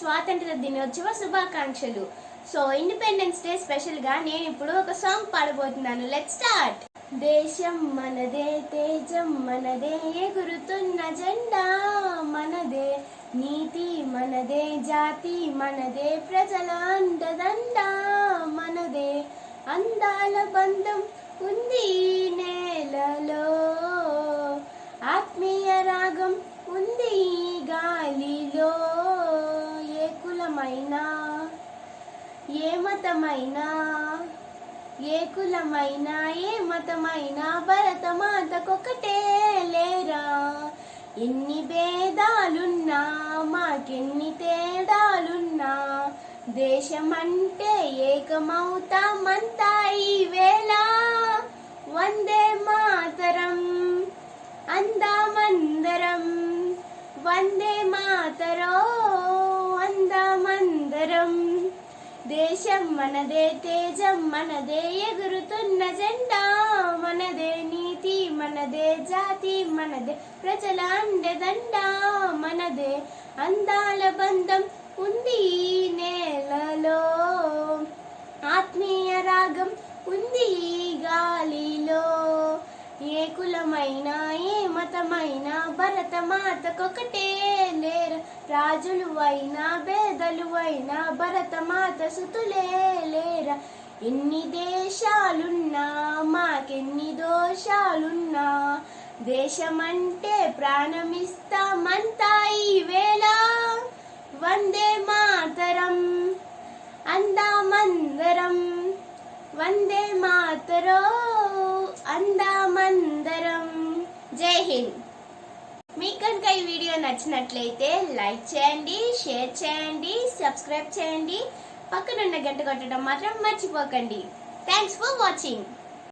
స్వాతంత్ర దినోత్సవ శుభాకాంక్షలు. సో ఇండిపెండెన్స్ డే స్పెషల్ గా నేను ఇప్పుడు ఒక సాంగ్ పాడబోతున్నాను. Let's start. దేశం మనదే, తేజం మనదే, ఎగురుతున్న జెండా మనదే, నీతి మనదే, జాతి మనదే, ప్రజల అండదండ మనదే, అందాల బంధం ఉంది నేలలో, ఆత్మీయ రాగం ఉంది గాలిలో, ఏ కులమైనా ఏ మతమైనా, ఏ కులమైనా ఏ మతమైనా భరతమాతకొకటే లేరా, ఎన్ని భేదాలున్నా మాకెన్ని తేడాలున్నా, దేశమంటే ఏకమవుతామంతా ఈ వేళ, వందే మాతరం అందామందరం, వందే మాతరో అందామందరం. దేశం మనదే, తేజం మనదే, ఎగురుతున్న జెండా మనదే, నీతి మనదే, జాతి మనదే, ప్రజల అండదండ మనదే, అందాల బంధం ఉంది నేలలో, ఆత్మీయ రాగం ఉంది గాలిలో, ఏ కులమైనా ఏ మతమైనా భరతమాతకొకటే లేరా, రాజులు అయినా పేదలు అయినా భరతమాత సుతులే లేరా, ఎన్ని దేశాలున్నా మాకెన్ని దోషాలున్నా, దేశమంటే ప్రాణమిస్తామంతా ఈ వేళ, వందే మాతరం అందామందరం, వందే మాతరో అందామందరం. జై హింద్. మీకు కనుక ఈ వీడియో నచ్చినట్లయితే లైక్ చేయండి, షేర్ చేయండి, సబ్స్క్రైబ్ చేయండి, పక్కనున్న గంట కొట్టడం మాత్రం మర్చిపోకండి. Thanks for watching.